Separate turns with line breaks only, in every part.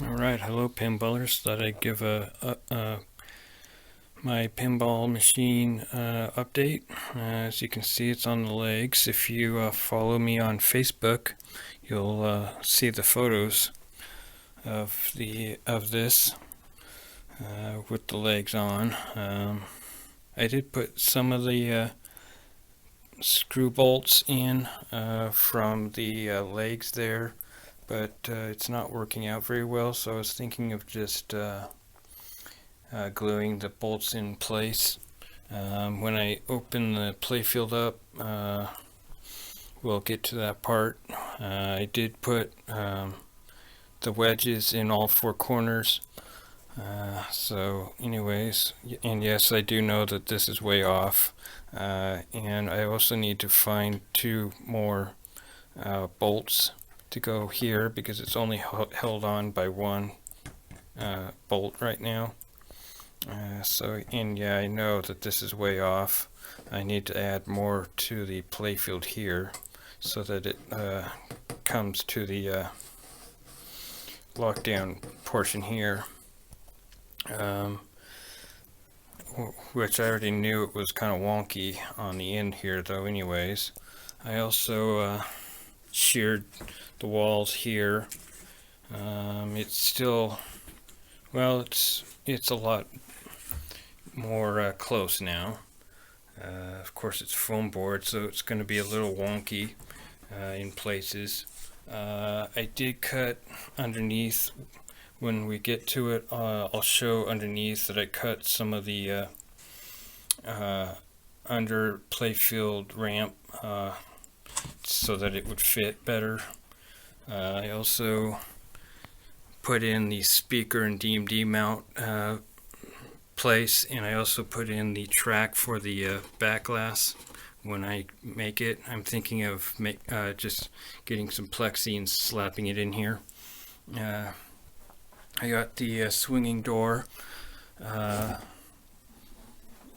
Alright, hello pinballers. Thought I'd give my pinball machine update. As you can see, it's on the legs. If you follow me on Facebook, you'll see the photos of this with the legs on. I did put some of the screw bolts in from the legs there, but it's not working out very well, so I was thinking of just gluing the bolts in place. When I open the playfield up, we'll get to that part. I did put the wedges in all four corners. So anyways, and yes, I do know that this is way off, and I also need to find two more bolts to go here because it's only held on by one bolt right now. And yeah, I know that this is way off. I need to add more to the playfield here so that it comes to the lockdown portion here. Which I already knew it was kind of wonky on the end here though anyways. I also sheared the walls here. It's still, well, it's a lot more close now. Of course it's foam board, so it's going to be a little wonky in places. I did cut underneath. When we get to it, I'll show underneath that I cut some of the under playfield ramp so that it would fit better. I also put in the speaker and DMD mount place, and I also put in the track for the back glass. When I make it, I'm thinking of just getting some plexi and slapping it in here. I got the swinging door, and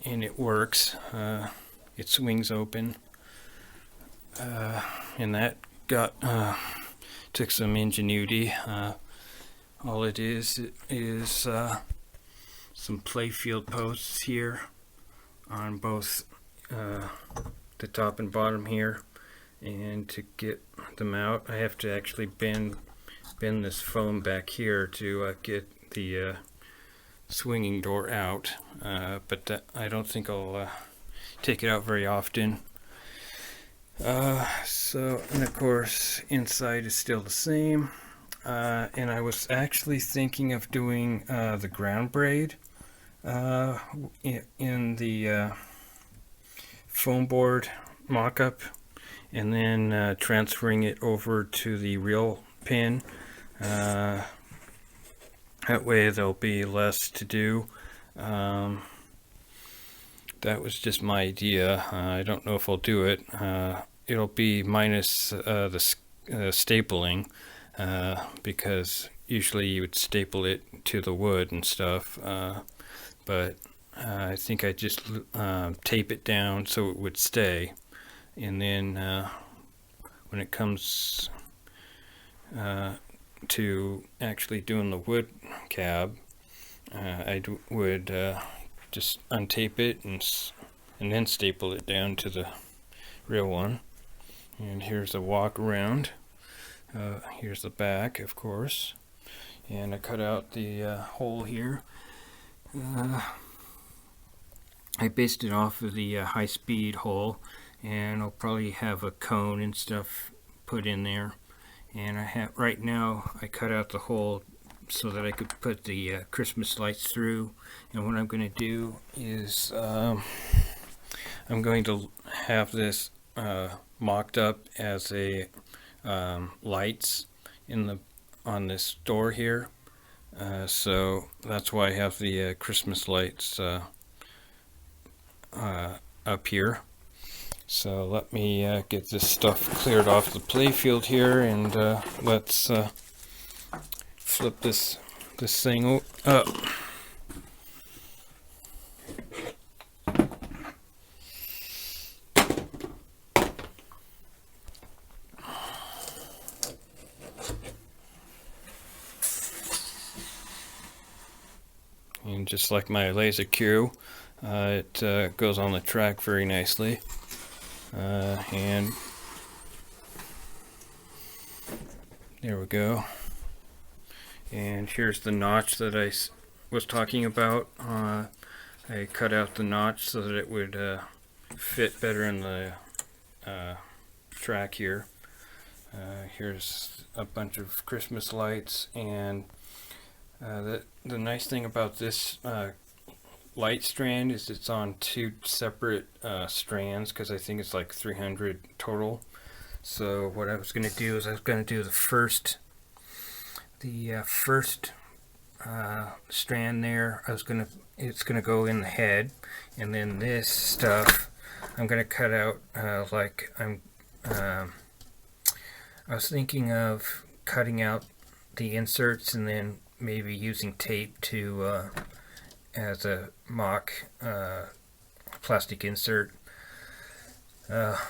it works. It swings open, and that took some ingenuity. All it is some playfield posts here on both the top and bottom here, and to get them out, I have to actually bend this foam back here to get the swinging door out, but I don't think I'll take it out very often. And of course inside is still the same, and I was actually thinking of doing the ground braid in the foam board mock-up, and then transferring it over to the real pin. That way there'll be less to do. That was just my idea. I don't know if I'll do it. It'll be minus the stapling, because usually you would staple it to the wood and stuff, but I think I just tape it down so it would stay, and then when it comes to actually doing the wood cab, I would just untape it and then staple it down to the real one. And here's the walk around. Here's the back, of course, and I cut out the hole here. I based it off of the high-speed hole, and I'll probably have a cone and stuff put in there. And right now I cut out the hole so that I could put the Christmas lights through. And what I'm going to do is I'm going to have this mocked up as a lights on this door here. So that's why I have the Christmas lights up here. So let me get this stuff cleared off the playfield here, and let's flip this thing up. and just like my laser cue, it goes on the track very nicely. And there we go. And here's the notch that I was talking about. I cut out the notch so that it would fit better in the track here. Here's a bunch of Christmas lights, and the nice thing about this light strand is it's on 2 separate strands, because I think it's like 300 total. So what I was going to do is I was going to do the first strand there. It's going to go in the head, and then this stuff I'm going to cut out I was thinking of cutting out the inserts and then maybe using tape to as a mock plastic insert.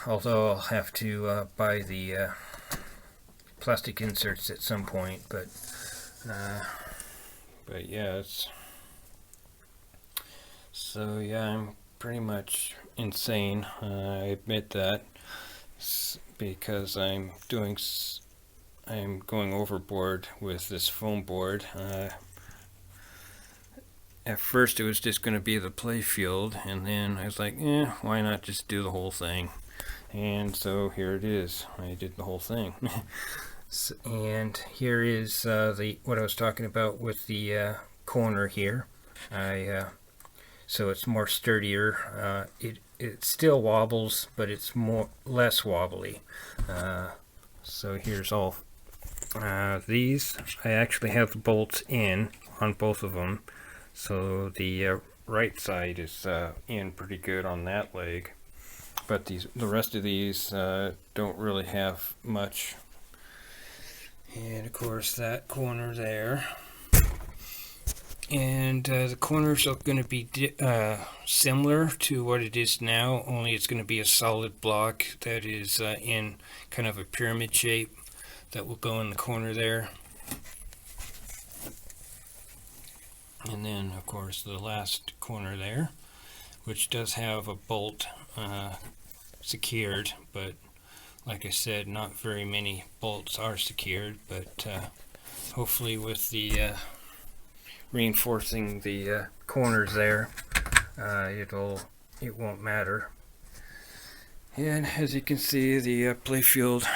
Although I'll have to buy the plastic inserts at some point, but yeah, so yeah, I'm pretty much insane. I admit that, because I'm going overboard with this foam board. At first it was just going to be the play field, and then I was like, why not just do the whole thing? And so here it is. I did the whole thing. And here is what I was talking about with the corner here. So it's more sturdier. It still wobbles, but it's less wobbly. So here's all these. I actually have the bolts in on both of them. So the right side is in pretty good on that leg, but the rest of these don't really have much. And of course that corner there, and the corners are going to be similar to what it is now, only it's going to be a solid block that is in kind of a pyramid shape that will go in the corner there. And then, of course, the last corner there, which does have a bolt secured, but like I said, not very many bolts are secured, but hopefully with the reinforcing the corners there, it won't matter. And as you can see, the playfield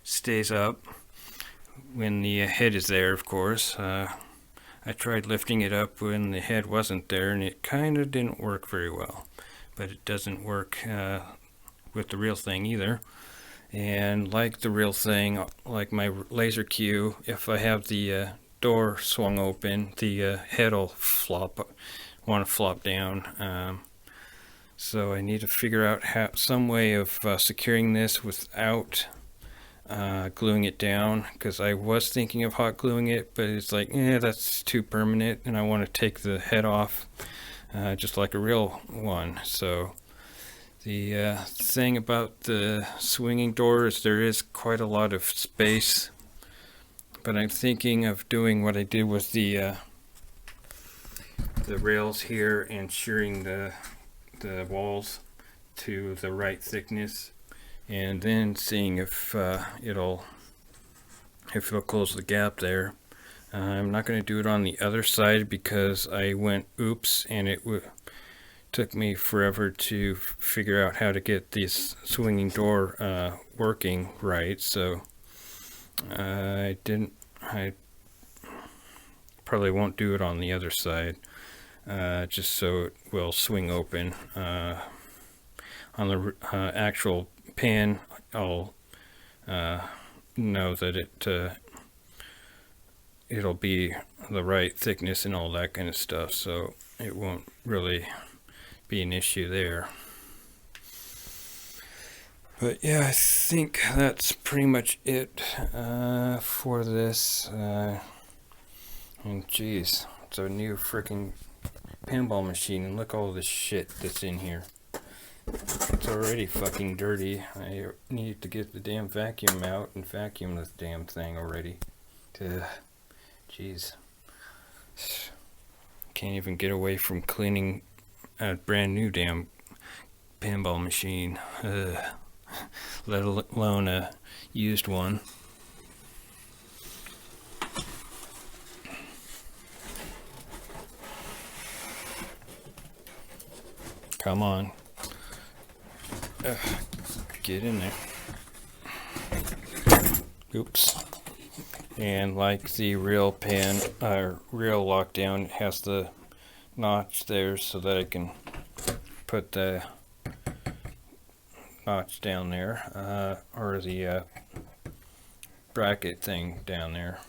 stays up when the head is there, of course. I tried lifting it up when the head wasn't there, and it kind of didn't work very well. But it doesn't work with the real thing either. And like the real thing, like my laser cue, if I have the door swung open, the head will want to flop down. So I need to figure out some way of securing this without gluing it down, because I was thinking of hot gluing it, but it's like, that's too permanent, and I want to take the head off just like a real one. So the thing about the swinging door is there is quite a lot of space, but I'm thinking of doing what I did with the rails here and shearing the walls to the right thickness, and then seeing if it'll close the gap there. I'm not going to do it on the other side because I went oops, and it took me forever to figure out how to get this swinging door working right. So I probably won't do it on the other side, just so it will swing open. On the actual pan, I'll know that it'll be the right thickness and all that kind of stuff, so it won't really be an issue there. But yeah, I think that's pretty much it for this. And geez, it's a new freaking pinball machine, and look all this shit that's in here. It's already fucking dirty. I need to get the damn vacuum out and vacuum this damn thing already. Jeez. can't even get away from cleaning a brand new damn pinball machine, let alone a used one. Come on. Get in there. Oops. And like the real pen, real lockdown, it has the notch there so that I can put the notch down there, or the bracket thing down there.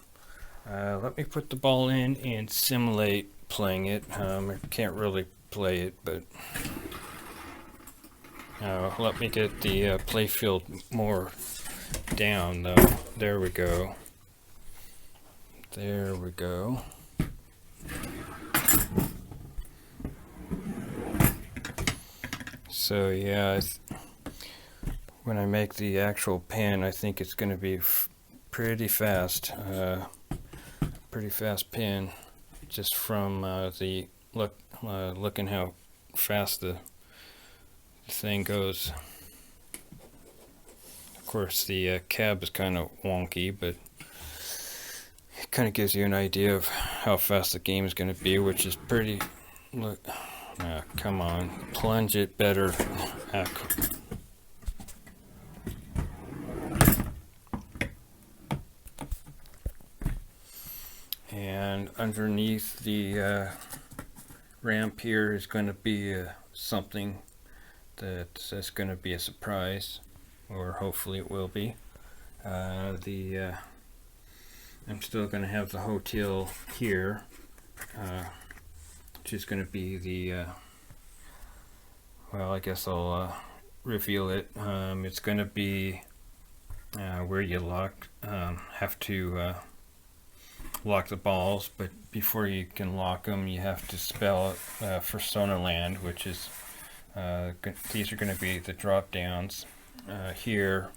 Let me put the ball in and simulate playing it. I can't really play it, but let me get the playfield more down though. There we go. There we go. So yeah, when I make the actual pin, I think it's going to be pretty fast. Pretty fast pin, just from the looking how fast the thing goes. Of course, the cab is kind of wonky, but it kind of gives you an idea of how fast the game is going to be, which is pretty. Look, come on, plunge it better. And underneath the ramp here is going to be something that's going to be a surprise, or hopefully it will be. I'm still going to have the hotel here, which is going to be the well, I guess I'll reveal it. It's going to be where you have to lock the balls, but before you can lock them, you have to spell Fursona land, which is these are going to be the drop downs here,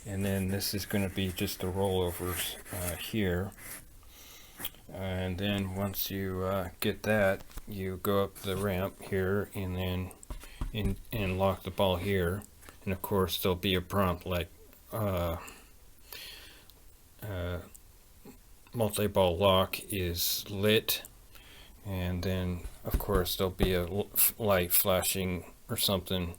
and then this is going to be just the rollovers here. And then once you get that, you go up the ramp here and then and lock the ball here. And of course there'll be a prompt like multi-ball lock is lit, and then of course there'll be a light flashing or something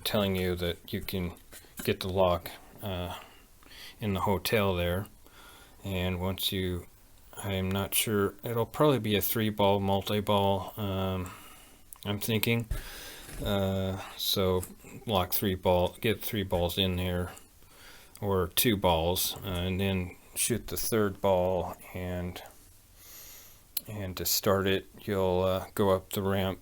telling you that you can get the lock in the hotel there. And once you, I'm not sure, it'll probably be a 3-ball multi-ball, I'm thinking. So lock 3-ball, get 3 balls in there, or 2 balls, and then shoot the 3rd ball, and to start it you'll go up the ramp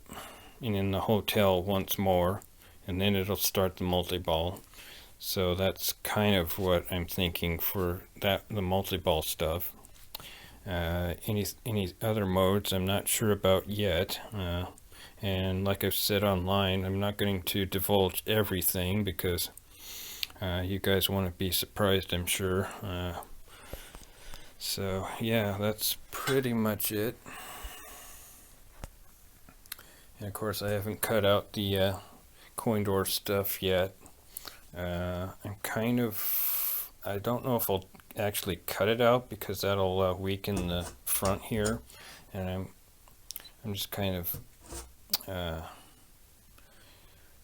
and in the hotel once more, and then it'll start the multi-ball. So that's kind of what I'm thinking for the multi-ball stuff. Any other modes I'm not sure about yet, and like I've said online, I'm not going to divulge everything because you guys want to be surprised, I'm sure. So yeah, that's pretty much it. And of course I haven't cut out the coin door stuff yet. I'm kind of, I don't know if I'll actually cut it out because that'll weaken the front here, and I'm just kind of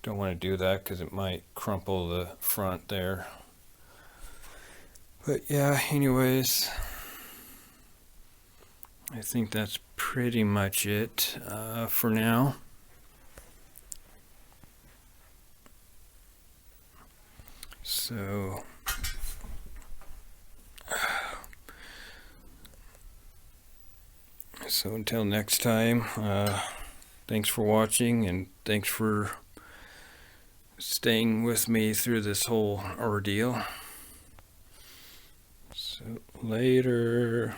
don't want to do that because it might crumple the front there. But yeah, anyways, I think that's pretty much it for now. So until next time, thanks for watching, and thanks for staying with me through this whole ordeal. So later.